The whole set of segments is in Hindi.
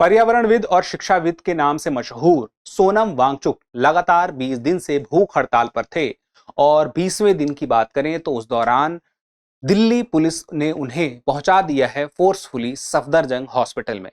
पर्यावरणविद और शिक्षाविद के नाम से मशहूर सोनम वांगचुक लगातार 20 दिन से भूख हड़ताल पर थे और 20वें दिन की बात करें तो उस दौरान दिल्ली पुलिस ने उन्हें पहुंचा दिया है फोर्सफुली सफदरजंग हॉस्पिटल में।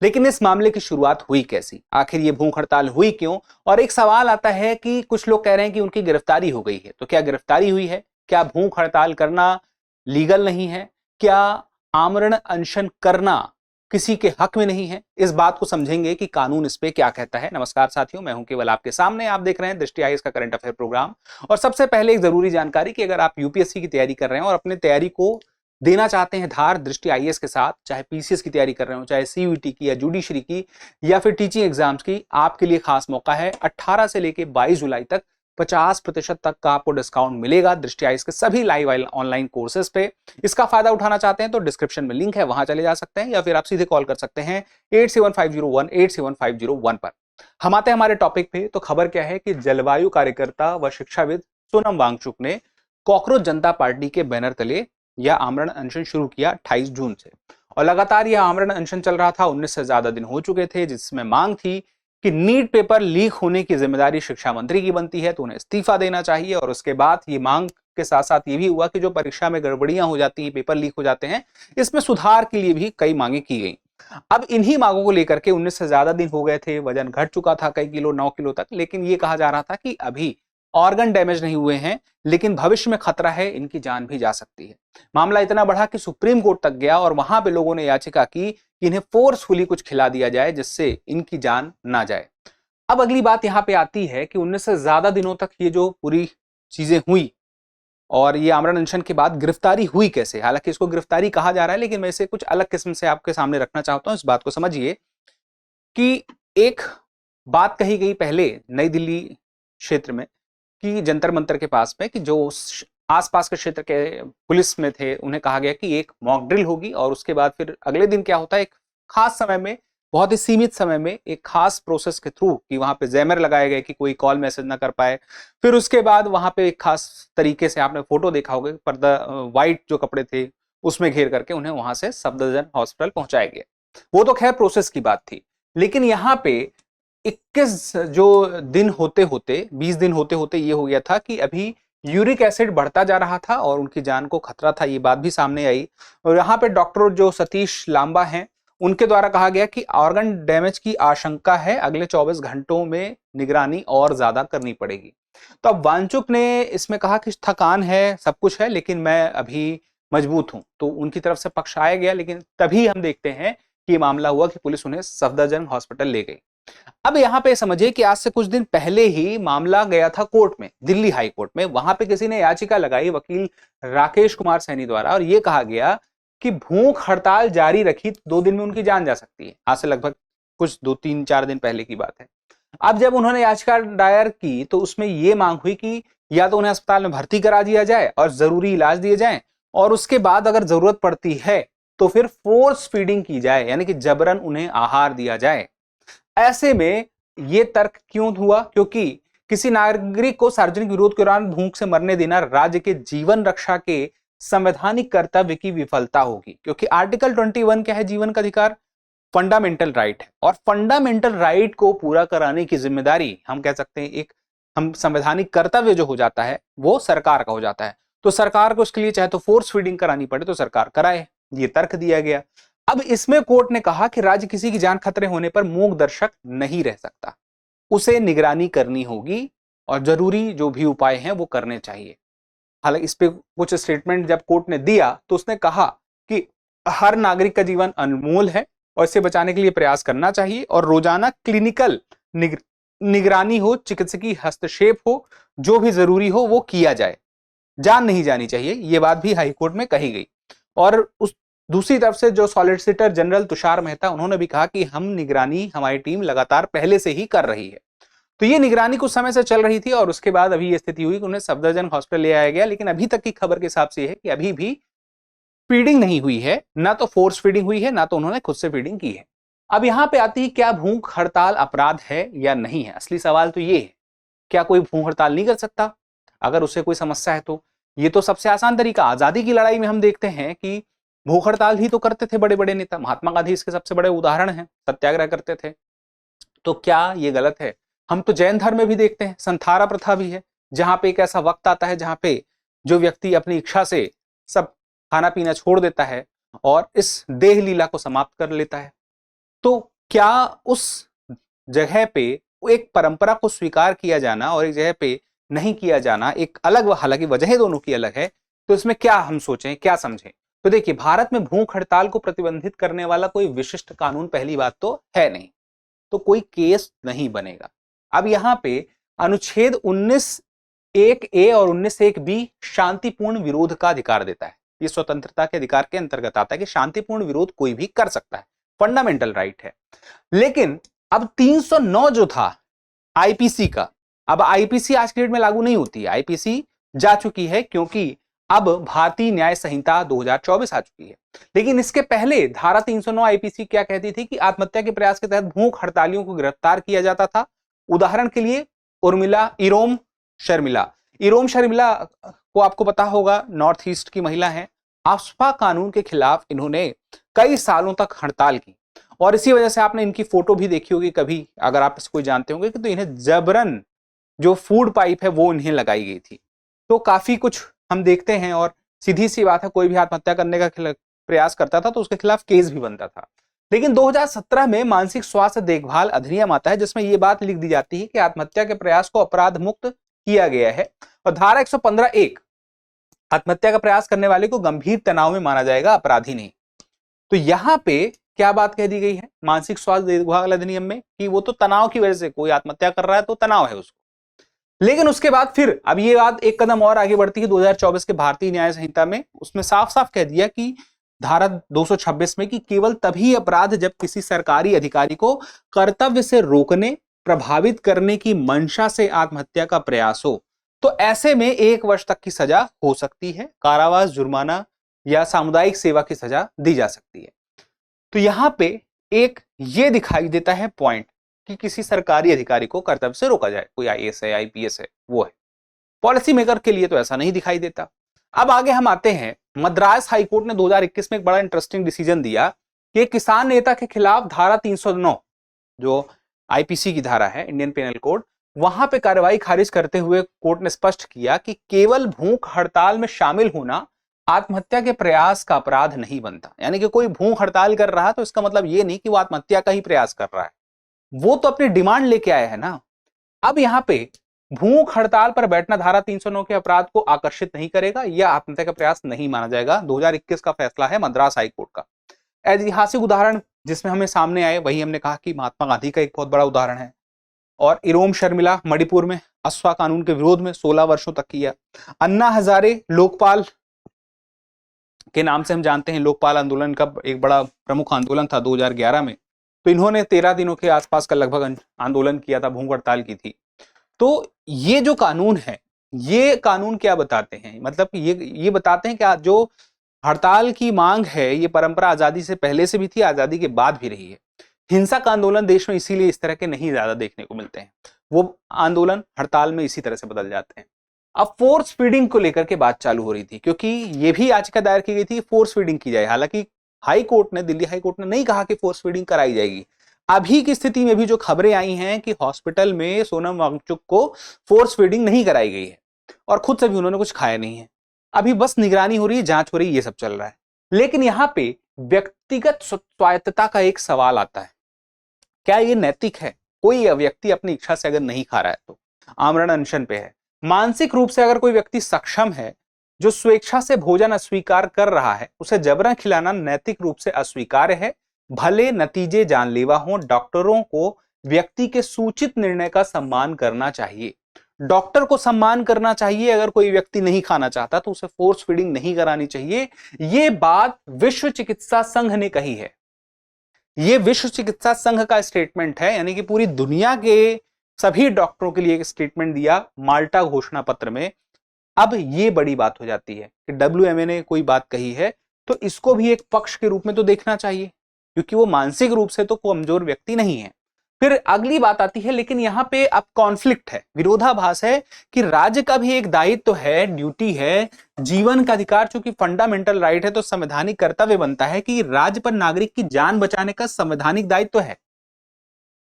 लेकिन इस मामले की शुरुआत हुई कैसी, आखिर ये भूख हड़ताल हुई क्यों? और एक सवाल आता है कि कुछ लोग कह रहे हैं कि उनकी गिरफ्तारी हो गई है, तो क्या गिरफ्तारी हुई है? क्या भूख हड़ताल करना लीगल नहीं है? क्या आमरण अनशन करना किसी के हक में नहीं है? इस बात को समझेंगे कि कानून इस पे क्या कहता है। नमस्कार साथियों, मैं हूं केवल आपके सामने, आप देख रहे हैं दृष्टि आईएएस का करंट अफेयर प्रोग्राम। और सबसे पहले एक जरूरी जानकारी कि अगर आप यूपीएससी की तैयारी कर रहे हैं और अपने तैयारी को देना चाहते हैं धार दृष्टि आईएएस के साथ, चाहे पीसीएस की तैयारी कर रहे हो, चाहे सीयूईटी की या जुडिशरी की या फिर टीचिंग एग्जाम्स की, आपके लिए खास मौका है। 18 से लेकर 22 जुलाई तक 50% तक का आपको डिस्काउंट मिलेगा दृष्टि आईएएस के सभी लाइव ऑनलाइन कोर्सेज पे। इसका फायदा उठाना चाहते हैं तो डिस्क्रिप्शन में लिंक है, वहां चले जा सकते हैं या फिर आप सीधे कॉल कर सकते हैं 8750187501 पर। हम आते हैं हमारे टॉपिक पे। तो खबर क्या है कि जलवायु कार्यकर्ता व शिक्षाविद सोनम वांगचुक ने कॉकरोच जनता पार्टी के बैनर तले यह आमरण अनशन शुरू किया 28 जून से, और लगातार यह आमरण अनशन चल रहा था। 19 से ज्यादा दिन हो चुके थे, जिसमें मांग थी कि नीट पेपर लीक होने की जिम्मेदारी शिक्षा मंत्री की बनती है, तो उन्हें इस्तीफा देना चाहिए। और उसके बाद ये मांग के साथ साथ ये भी हुआ कि जो परीक्षा में गड़बड़ियां हो जाती हैं, पेपर लीक हो जाते हैं, इसमें सुधार के लिए भी कई मांगे की गई। अब इन्हीं मांगों को लेकर के 19 से ज्यादा दिन हो गए थे, वजन घट चुका था कई किलो, 9 किलो तक, लेकिन ये कहा जा रहा था कि अभी ऑर्गन डैमेज नहीं हुए हैं, लेकिन भविष्य में खतरा है, इनकी जान भी जा सकती है। मामला इतना बढ़ा कि सुप्रीम कोर्ट तक गया और वहां पे लोगों ने याचिका की कि इन्हें फोर्सफुली कुछ खिला दिया जाए जिससे इनकी जान ना जाए। अब अगली बात यहां पे आती है कि 19 से ज्यादा दिनों तक ये जो पूरी चीजें हुई और ये आमरण अनशन के बाद गिरफ्तारी हुई कैसे? हालांकि इसको गिरफ्तारी कहा जा रहा है, लेकिन मैं इसे कुछ अलग किस्म से आपके सामने रखना चाहता हूं। इस बात को समझिए कि एक बात कही गई पहले नई दिल्ली क्षेत्र में कि जंतर मंतर के पास में, कि जो आसपास के क्षेत्र के पुलिस में थे उन्हें कहा गया कि एक मॉक ड्रिल होगी और उसके बाद फिर अगले दिन क्या होता है, एक खास समय में, बहुत ही सीमित समय में, एक खास प्रोसेस के थ्रू कि वहां पे जैमर लगाए गए कि कोई कॉल मैसेज ना कर पाए। फिर उसके बाद वहां पे एक खास तरीके से, आपने फोटो देखा होगा, पर्दा व्हाइट जो कपड़े थे उसमें घेर करके उन्हें वहां से सफदरजंग हॉस्पिटल पहुंचाया गया। वो तो खैर प्रोसेस की बात थी, लेकिन यहाँ पे 21 जो दिन होते होते, 20 दिन होते होते ये हो गया था कि अभी यूरिक एसिड बढ़ता जा रहा था और उनकी जान को खतरा था। ये बात भी सामने आई। और यहाँ पे डॉक्टर जो सतीश लांबा हैं, उनके द्वारा कहा गया कि ऑर्गन डैमेज की आशंका है, अगले 24 घंटों में निगरानी और ज्यादा करनी पड़ेगी। तो अब वांगचुक ने इसमें कहा कि थकान है, सब कुछ है, लेकिन मैं अभी मजबूत हूं, तो उनकी तरफ से पक्ष आया गया। लेकिन तभी हम देखते हैं कि ये मामला हुआ कि पुलिस उन्हें सफदरजंग हॉस्पिटल ले गई। अब यहां पे समझिए कि आज से कुछ दिन पहले ही मामला गया था कोर्ट में, दिल्ली हाई कोर्ट में। वहां पे किसी ने याचिका लगाई वकील राकेश कुमार सैनी द्वारा, और यह कहा गया कि भूख हड़ताल जारी रखी तो 2 दिन में उनकी जान जा सकती है। आज से लगभग कुछ 2-3-4 दिन पहले की बात है। अब जब उन्होंने याचिका दायर की तो उसमें यह मांग हुई कि या तो उन्हें अस्पताल में भर्ती करा दिया जाए और जरूरी इलाज दिए जाए, और उसके बाद अगर जरूरत पड़ती है तो फिर फोर्स फीडिंग की जाए, यानी कि जबरन उन्हें आहार दिया जाए। ऐसे में यह तर्क क्यों हुआ? क्योंकि किसी नागरिक को सार्वजनिक विरोध के दौरान भूख से मरने देना राज्य के जीवन रक्षा के संवैधानिक कर्तव्य की विफलता होगी। क्योंकि आर्टिकल 21 क्या है? जीवन का अधिकार, फंडामेंटल राइट है, और फंडामेंटल राइट को पूरा कराने की जिम्मेदारी, हम कह सकते हैं एक हम संवैधानिक कर्तव्य जो हो जाता है वो सरकार का हो जाता है। तो सरकार को उसके लिए चाहे तो फोर्स फीडिंग करानी पड़े तो सरकार कराए, ये तर्क दिया गया। अब इसमें कोर्ट ने कहा कि राज्य किसी की जान खतरे होने पर मूक दर्शक नहीं रह सकता, उसे निगरानी करनी होगी और जरूरी जो भी उपाय हैं वो करने चाहिए। हालांकि इस पे कुछ स्टेटमेंट जब कोर्ट ने दिया तो उसने कहा कि हर नागरिक का जीवन अनमोल है और इसे बचाने के लिए प्रयास करना चाहिए, और रोजाना क्लिनिकल निगरानी हो, चिकित्सकीय हस्तक्षेप हो, जो भी जरूरी हो वो किया जाए, जान नहीं जानी चाहिए। ये बात भी हाईकोर्ट में कही गई। और उस दूसरी तरफ से जो सॉलिसिटर जनरल तुषार मेहता, उन्होंने भी कहा कि हम निगरानी, हमारी टीम लगातार पहले से ही कर रही है। तो ये निगरानी कुछ समय से चल रही थी और उसके बाद अभी ये स्थिति हुई कि उन्हें सफदरजंग हॉस्पिटल ले आया गया। लेकिन अभी तक की खबर के हिसाब से यह है कि अभी भी फीडिंग नहीं हुई है, ना तो फोर्स फीडिंग हुई है, ना तो उन्होंने खुद से फीडिंग की है। अब यहां पे आती है, क्या भूख हड़ताल अपराध है या नहीं है? असली सवाल तो ये है, क्या कोई भूख हड़ताल नहीं कर सकता अगर उसे कोई समस्या है? तो ये तो सबसे आसान तरीका, आजादी की लड़ाई में हम देखते हैं कि भूख हड़ताल ही तो करते थे बड़े बड़े नेता, महात्मा गांधी इसके सबसे बड़े उदाहरण हैं, सत्याग्रह करते थे। तो क्या ये गलत है? हम तो जैन धर्म में भी देखते हैं, संथारा प्रथा भी है, जहां पे एक ऐसा वक्त आता है जहां पे जो व्यक्ति अपनी इच्छा से सब खाना पीना छोड़ देता है और इस देह लीला को समाप्त कर लेता है। तो क्या उस जगह पे एक परंपरा को स्वीकार किया जाना और एक जगह पे नहीं किया जाना एक अलग, हालांकि वजह दोनों की अलग है, तो इसमें क्या हम सोचें, क्या समझें? तो देखिए, भारत में भूख हड़ताल को प्रतिबंधित करने वाला कोई विशिष्ट कानून पहली बात तो है नहीं, तो कोई केस नहीं बनेगा। अब यहां पे अनुच्छेद 19(1)(a) और 19(1)(b) शांतिपूर्ण विरोध का अधिकार देता है। ये स्वतंत्रता के अधिकार के अंतर्गत आता है कि शांतिपूर्ण विरोध कोई भी कर सकता है, फंडामेंटल राइट है। लेकिन अब 309 जो था आईपीसी का, अब आईपीसी आज के डेट में लागू नहीं होती है, आईपीसी जा चुकी है क्योंकि अब भारतीय न्याय संहिता 2024 आ चुकी है। लेकिन इसके पहले धारा 309 आईपीसी क्या कहती थी कि आत्महत्या के प्रयास के तहत भूख हड़तालियों को गिरफ्तार किया जाता था। उदाहरण के लिए उर्मिला, इरोम शर्मिला को आपको पता होगा, नॉर्थ ईस्ट की महिला है। आफ्स्पा कानून के खिलाफ इन्होंने कई सालों तक हड़ताल की और इसी वजह से आपने इनकी फोटो भी देखी होगी कभी, अगर आप इसको कोई जानते होंगे, कि तो इन्हें जबरन जो फूड पाइप है वो इन्हें लगाई गई थी। तो काफी कुछ हम देखते हैं और सीधी सी बात है, कोई भी आत्महत्या करने का प्रयास करता था तो उसके खिलाफ केस भी बनता था। लेकिन 2017 में मानसिक स्वास्थ्य देखभाल अधिनियम आता है जिसमें यह बात लिख दी जाती है कि आत्महत्या के प्रयास को अपराध मुक्त किया गया है और धारा 115(1) आत्महत्या का प्रयास करने वाले को गंभीर तनाव में माना जाएगा, अपराधी नहीं। तो यहां पे क्या बात कह दी गई है मानसिक स्वास्थ्य देखभाल अधिनियम में कि वो तो तनाव की वजह से कोई आत्महत्या कर रहा है तो तनाव है उसको। लेकिन उसके बाद फिर अब ये बात एक कदम और आगे बढ़ती है 2024 के भारतीय न्याय संहिता में, उसमें साफ साफ कह दिया कि धारा 226 में कि केवल तभी अपराध जब किसी सरकारी अधिकारी को कर्तव्य से रोकने, प्रभावित करने की मंशा से आत्महत्या का प्रयास हो, तो ऐसे में 1 वर्ष तक की सजा हो सकती है, कारावास, जुर्माना या सामुदायिक सेवा की सजा दी जा सकती है। तो यहां पे एक ये दिखाई देता है पॉइंट कि किसी सरकारी अधिकारी को कर्तव्य से रोका जाए, कोई आईएएस है, आईपीएस है, वो है। पॉलिसी मेकर के लिए तो ऐसा नहीं दिखाई देता। अब आगे हम आते हैं, मद्रास हाईकोर्ट ने 2021 में एक बड़ा इंटरेस्टिंग डिसीजन दिया कि किसान नेता के खिलाफ धारा 309 जो आईपीसी की धारा है, इंडियन पेनल कोड, वहां पे कार्रवाई खारिज करते हुए कोर्ट ने स्पष्ट किया कि केवल भूख हड़ताल में शामिल होना आत्महत्या के प्रयास का अपराध नहीं बनता। यानी कि कोई भूख हड़ताल कर रहा है तो इसका मतलब ये नहीं कि वो आत्महत्या का ही प्रयास कर रहा है, वो तो अपनी डिमांड लेके आया है ना। अब यहां पे भूख हड़ताल पर बैठना धारा 309 के अपराध को आकर्षित नहीं करेगा, यह आत्महत्या का प्रयास नहीं माना जाएगा। 2021 का फैसला है मद्रास हाईकोर्ट का। ऐतिहासिक उदाहरण जिसमें हमें सामने आए वही हमने कहा कि महात्मा गांधी का एक बहुत बड़ा उदाहरण है, और इरोम शर्मिला मणिपुर में आफ्स्पा कानून के विरोध में 16 वर्षों तक किया। अन्ना हजारे लोकपाल के नाम से हम जानते हैं, लोकपाल आंदोलन का एक बड़ा प्रमुख आंदोलन था 2011 में, तो इन्होंने 13 दिनों के आसपास का लगभग आंदोलन किया था, भूख हड़ताल की थी। तो ये जो कानून है, ये कानून क्या बताते हैं, मतलब ये बताते हैं कि जो हड़ताल की मांग है ये परंपरा आजादी से पहले से भी थी, आजादी के बाद भी रही है। हिंसा का आंदोलन देश में इसीलिए इस तरह के नहीं ज्यादा देखने को मिलते हैं, वो आंदोलन हड़ताल में इसी तरह से बदल जाते हैं। अब फोर्स फीडिंग को लेकर के बात चालू हो रही थी, क्योंकि ये भी याचिका दायर की गई थी फोर्स फीडिंग की जाए। हालांकि हाई कोर्ट ने, दिल्ली हाई कोर्ट ने नहीं कहा कि फोर्स फीडिंग कराई जाएगी। अभी की स्थिति में भी जो खबरें आई हैं कि हॉस्पिटल में सोनम वांगचुक को फोर्स फीडिंग नहीं कराई गई है और खुद से भी उन्होंने कुछ खाया नहीं है। अभी बस निगरानी हो रही है, जांच हो रही है, ये सब चल रहा है। लेकिन यहां पे व्यक्तिगत स्वायत्तता का एक सवाल आता है, क्या ये नैतिक है? कोई व्यक्ति अपनी इच्छा से अगर नहीं खा रहा है तो आमरण अनशन पे है, मानसिक रूप से अगर कोई व्यक्ति सक्षम है जो स्वेच्छा से भोजन अस्वीकार कर रहा है, उसे जबरन खिलाना नैतिक रूप से अस्वीकार्य है, भले नतीजे जानलेवा हों। डॉक्टरों को व्यक्ति के सूचित निर्णय का सम्मान करना चाहिए, डॉक्टर को सम्मान करना चाहिए। अगर कोई व्यक्ति नहीं खाना चाहता तो उसे फोर्स फीडिंग नहीं करानी चाहिए। ये बात विश्व चिकित्सा संघ ने कही है, ये विश्व चिकित्सा संघ का स्टेटमेंट है, यानी कि पूरी दुनिया के सभी डॉक्टरों के लिए एक स्टेटमेंट दिया माल्टा घोषणा पत्र में। अब ये बड़ी बात हो जाती है कि WMA ने कोई बात कही है तो इसको भी एक पक्ष के रूप में तो देखना चाहिए, क्योंकि वो मानसिक रूप से तो कमजोर व्यक्ति नहीं है। फिर अगली बात आती है, लेकिन यहां पे अब कॉन्फ्लिक्ट है, विरोधाभास है कि राज्य का भी एक दायित्व है, ड्यूटी है, जीवन का अधिकार चूंकि फंडामेंटल राइट है तो संवैधानिक कर्तव्य बनता है कि राज्य पर नागरिक की जान बचाने का संवैधानिक दायित्व है।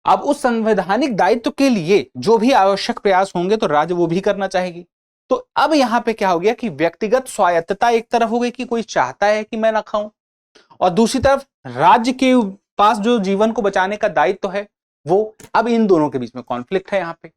अब उस संवैधानिक दायित्व के लिए जो भी आवश्यक प्रयास होंगे तो राज्य वो भी करना चाहेगी। तो अब यहां पे क्या हो गया कि व्यक्तिगत स्वायत्तता एक तरफ हो गई कि कोई चाहता है कि मैं ना खाऊं, और दूसरी तरफ राज्य के पास जो जीवन को बचाने का दायित्व है वो, अब इन दोनों के बीच में कॉन्फ्लिक्ट है यहां पे।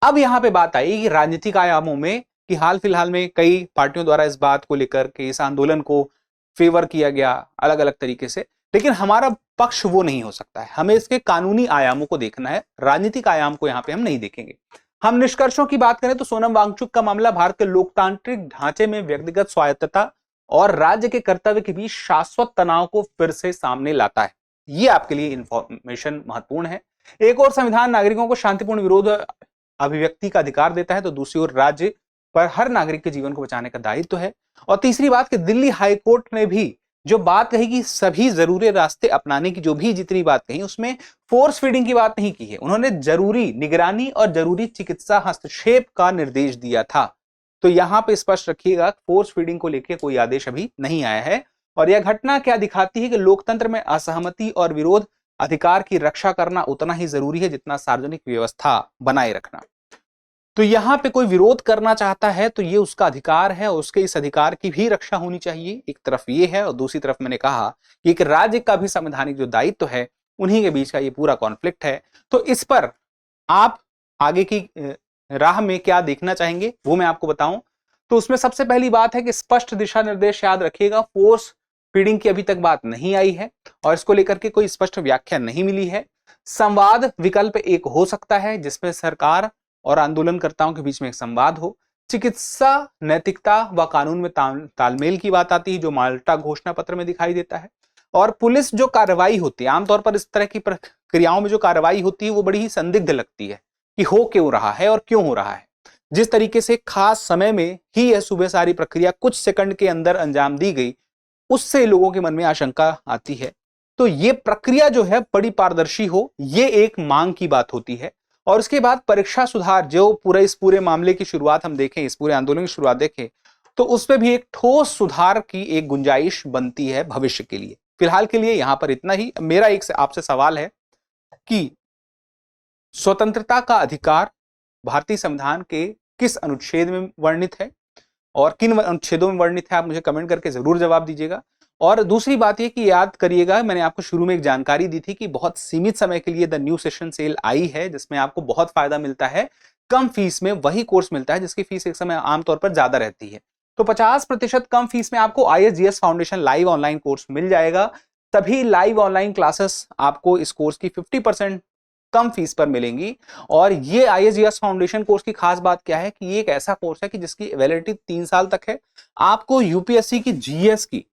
अब यहां पे बात आई कि राजनीतिक आयामों में कि हाल फिलहाल में कई पार्टियों द्वारा इस बात को लेकर के इस आंदोलन को फेवर किया गया अलग अलग तरीके से, लेकिन हमारा पक्ष वो नहीं हो सकता है। हमें इसके कानूनी आयामों को देखना है, राजनीतिक आयाम को यहां पे हम नहीं देखेंगे। हम निष्कर्षों की बात करें तो सोनम वांगचुक का मामला भारत के लोकतांत्रिक ढांचे में व्यक्तिगत स्वायत्तता और राज्य के कर्तव्य के बीच शाश्वत तनाव को फिर से सामने लाता है। ये आपके लिए इंफॉर्मेशन महत्वपूर्ण है। एक और संविधान नागरिकों को शांतिपूर्ण विरोध अभिव्यक्ति का अधिकार देता है, तो दूसरी ओर राज्य पर हर नागरिक के जीवन को बचाने का दायित्व है। और तीसरी बात कि दिल्ली हाईकोर्ट ने भी जो बात कही कि सभी जरूरी रास्ते अपनाने की जो भी जितनी बात कही उसमें फोर्स फीडिंग की बात नहीं की है, उन्होंने जरूरी निगरानी और जरूरी चिकित्सा हस्तक्षेप का निर्देश दिया था। तो यहां पे स्पष्ट रखिएगा, फोर्स फीडिंग को लेकर कोई आदेश अभी नहीं आया है। और यह घटना क्या दिखाती है कि लोकतंत्र में असहमति और विरोध अधिकार की रक्षा करना उतना ही जरूरी है जितना सार्वजनिक व्यवस्था बनाए रखना। तो यहां पे कोई विरोध करना चाहता है तो ये उसका अधिकार है, और उसके इस अधिकार की भी रक्षा होनी चाहिए। एक तरफ ये है और दूसरी तरफ मैंने कहा कि एक राज्य का भी संवैधानिक जो दायित्व है, उन्हीं के बीच का ये पूरा कॉन्फ्लिक्ट है। तो इस पर आप आगे की राह में क्या देखना चाहेंगे वो मैं आपको बताऊं। तो उसमें सबसे पहली बात है कि स्पष्ट दिशा निर्देश याद रखिएगा, फोर्स फीडिंग की अभी तक बात नहीं आई है और इसको लेकर के कोई स्पष्ट व्याख्या नहीं मिली है। संवाद विकल्प एक हो सकता है जिसमें सरकार और आंदोलनकर्ताओं के बीच में एक संवाद हो। चिकित्सा नैतिकता व कानून में तालमेल की बात आती है जो माल्टा घोषणा पत्र में दिखाई देता है। और पुलिस जो कार्रवाई होती है, आमतौर पर इस तरह की प्रक्रियाओं में जो कार्रवाई होती है वो बड़ी ही संदिग्ध लगती है कि हो क्यों रहा है और क्यों हो रहा है। जिस तरीके से खास समय में ही यह सुबह सारी प्रक्रिया कुछ सेकंड के अंदर अंजाम दी गई, उससे लोगों के मन में आशंका आती है। तो ये प्रक्रिया जो है बड़ी पारदर्शी हो, ये एक मांग की बात होती है। और उसके बाद परीक्षा सुधार, जो इस पूरे मामले की शुरुआत हम देखें, इस पूरे आंदोलन की शुरुआत देखें, तो उस पर भी एक ठोस सुधार की एक गुंजाइश बनती है भविष्य के लिए। फिलहाल के लिए यहां पर इतना ही। मेरा एक आपसे सवाल है कि स्वतंत्रता का अधिकार भारतीय संविधान के किस अनुच्छेद में वर्णित है और किन अनुच्छेदों में वर्णित है, आप मुझे कमेंट करके जरूर जवाब दीजिएगा। और दूसरी बात यह कि याद करिएगा, मैंने आपको शुरू में एक जानकारी दी थी कि बहुत सीमित समय के लिए द न्यू सेशन सेल आई है जिसमें आपको बहुत फायदा मिलता है, कम फीस में वही कोर्स मिलता है जिसकी फीस एक समय आमतौर पर ज्यादा रहती है। तो 50% कम फीस में आपको ISGS foundation live online course मिल जाएगा। तभी लाइव ऑनलाइन क्लासेस आपको इस कोर्स की 50% कम फीस पर मिलेंगी। और ये ISGS फाउंडेशन कोर्स की खास बात क्या है कि ये एक ऐसा कोर्स है कि जिसकी वैलिडिटी 3 साल तक है। आपको यूपीएससी की GS की,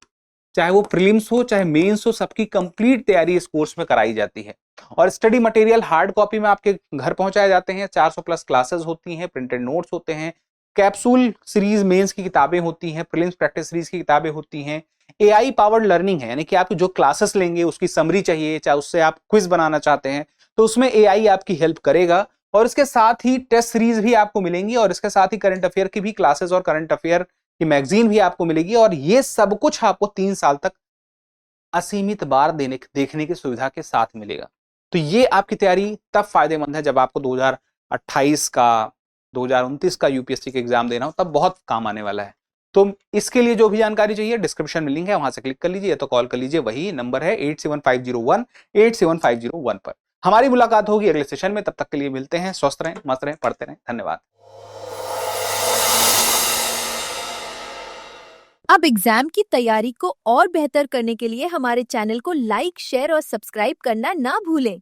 चाहे वो प्रीलिम्स हो चाहे मेंस हो, सबकी कंप्लीट तैयारी इस कोर्स में कराई जाती है। और स्टडी मटेरियल हार्ड कॉपी में आपके घर पहुंचाए जाते हैं। 400+ क्लासेस होती हैं, प्रिंटेड नोट्स होते हैं, कैप्सूल सीरीज मेंस की किताबें होती हैं, प्रीलिम्स प्रैक्टिस सीरीज की किताबें होती हैं। AI पावर्ड लर्निंग है, यानी कि आप जो क्लासेस लेंगे उसकी समरी चाहिए, चाहे उससे आप क्विज बनाना चाहते हैं तो उसमें AI आपकी हेल्प करेगा। और इसके साथ ही टेस्ट सीरीज भी आपको मिलेंगी और इसके साथ ही करंट अफेयर की भी क्लासेस और करंट अफेयर की मैगजीन भी आपको मिलेगी। और ये सब कुछ आपको 3 साल तक असीमित बार देखने की सुविधा के साथ मिलेगा। तो ये आपकी तैयारी तब फायदेमंद है जब आपको 2028 का 2029 का यूपीएससी का एग्जाम देना हो, तब बहुत काम आने वाला है। तो इसके लिए जो भी जानकारी चाहिए डिस्क्रिप्शन में लिंक है, वहां से क्लिक कर लीजिए या तो कॉल कर लीजिए, वही नंबर है 8750187501 पर। हमारी मुलाकात होगी अगले सेशन में, तब तक के लिए मिलते हैं। स्वस्थ रहें, मस्त रहें, पढ़ते रहें। धन्यवाद। अब एग्जाम की तैयारी को और बेहतर करने के लिए हमारे चैनल को लाइक, शेयर और सब्सक्राइब करना ना भूलें।